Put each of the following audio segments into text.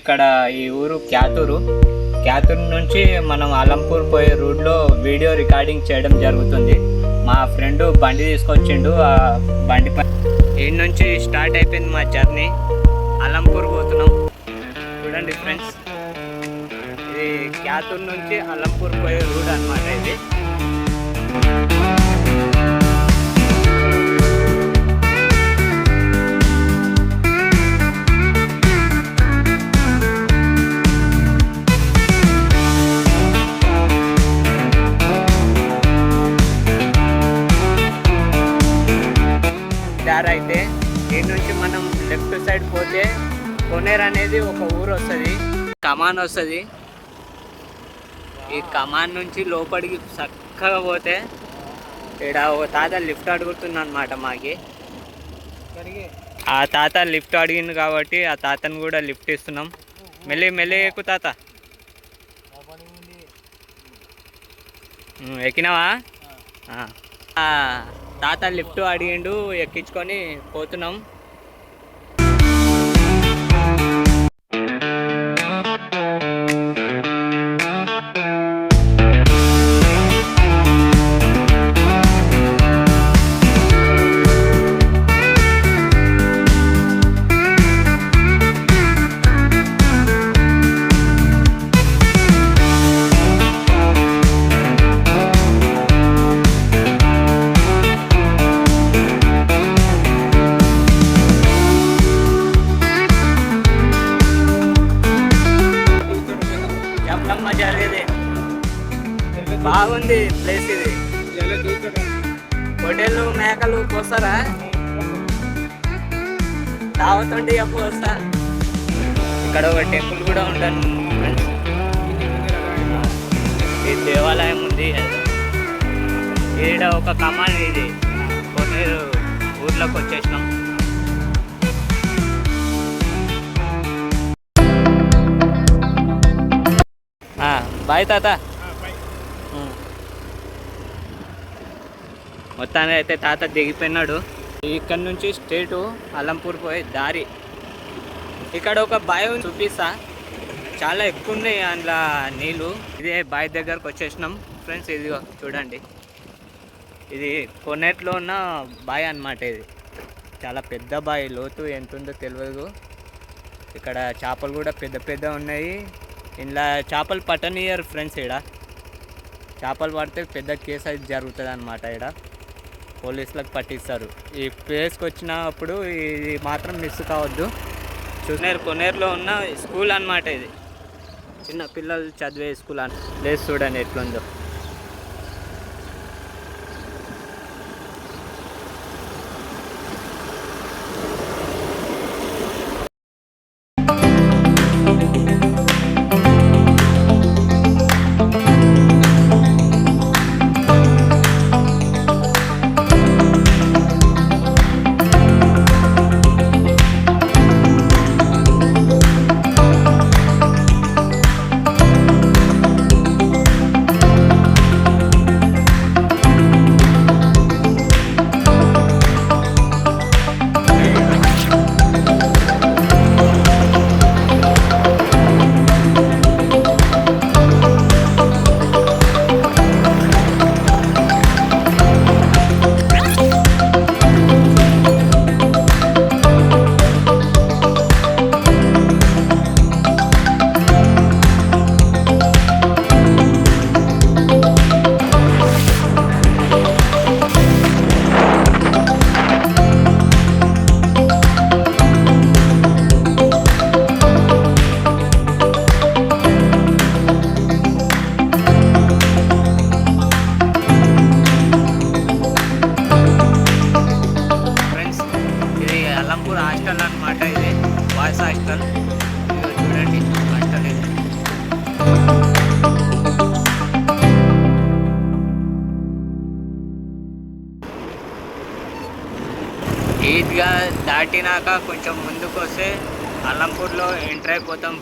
ఇక్కడ ఈ ఊరు క్యాతూరు నుంచి మనం అలంపూర్ పోయే రూట్లో వీడియో రికార్డింగ్ చేయడం జరుగుతుంది. మా ఫ్రెండ్ బండి తీసుకొచ్చిండు. ఆ బండి పై ఈ నుంచి స్టార్ట్ అయిపోయింది మా జర్నీ. అలంపూర్ పోతున్నాం. చూడండి ఫ్రెండ్స్, ఇది క్యాతూరు నుంచి అలంపూర్ పోయే రూట్ అన్నమాట. ఇది అయితే దీని నుంచి మనం లెఫ్ట్ సైడ్ పోతే కొనేరు అనేది ఒక ఊరు వస్తుంది, కమాన్ వస్తుంది. ఈ కమాన్ నుంచి లోపలికి చక్కగా పోతే ఇక్కడ ఓ తాత లిఫ్ట్ అడుగుతుంది అనమాట మాకి. ఆ తాత లిఫ్ట్ అడిగింది కాబట్టి ఆ తాతను కూడా లిఫ్ట్ ఇస్తున్నాం. మెల్లి ఎక్కు తాత. ఎక్కినావా? తాత లిఫ్ట్ అడిగిండు, ఎక్కించుకొని పోతున్నాం. బాగుంది ప్లేస్ ఇది. హోటళ్ళు మేకలు పోస్తారా? తాగుతుంటే ఎప్పుడు వస్తా. ఇక్కడ ఒక టెంపుల్ కూడా ఉంటాను. ఈ దేవాలయం ఉంది. ఈడ ఒక కమాన్. ఇది కొన్నేరు ఊర్లోకి వచ్చేసినాం. బాయ్ తాత. మొత్తాన్ని అయితే తాత దిగిపోయినాడు. ఇక్కడ నుంచి స్ట్రేట్ అలంపూర్ పోయే దారి. ఇక్కడ ఒక బావి చూపిస్తా, చాలా ఎక్కువ ఉన్నాయి అందులో నీళ్ళు. ఇదే బావి దగ్గరకు వచ్చేసినాం ఫ్రెండ్స్. ఇది చూడండి, ఇది కొన్నేట్లో ఉన్న బావి అన్నమాట. ఇది చాలా పెద్ద బావి, లోతు ఎంత ఉందో తెలియదు. ఇక్కడ చేపలు కూడా పెద్ద ఉన్నాయి. ఇలా చేపలు పట్టనియరు ఫ్రెండ్స్. ఇక్కడ చేపలు పడితే పెద్ద కేసు అయితే జరుగుతుంది అన్నమాట. ఇక్కడ పోలీసులకు పట్టిస్తారు. ఈ ప్లేస్కి వచ్చినప్పుడు ఇది మాత్రం మిస్ కావద్దు. కొన్నేరులో ఉన్న స్కూల్ అన్నమాట. ఇది చిన్న పిల్లలు చదివే స్కూల్ ప్లేస్ చూడండి ఎట్లుందో. అలంపూర్ హాస్టల్ అన్నమాట. ఇది బాయ్స్ హాస్టల్. చూడండి హాస్టల్ ఇది. ఈద్గా దాటినాక కొంచెం ముందుకు వస్తే అలంపూర్లో ఎంటర్ అయిపోతాం.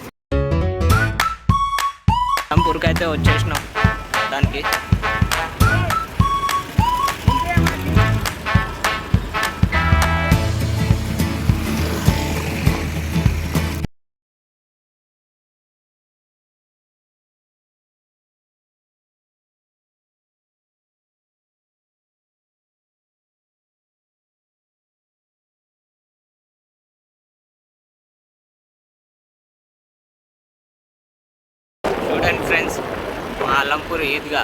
అలంపూర్కి అయితే వచ్చేసినాం దానికి. చూడండి ఫ్రెండ్స్, మా అలంపూర్ ఈద్గా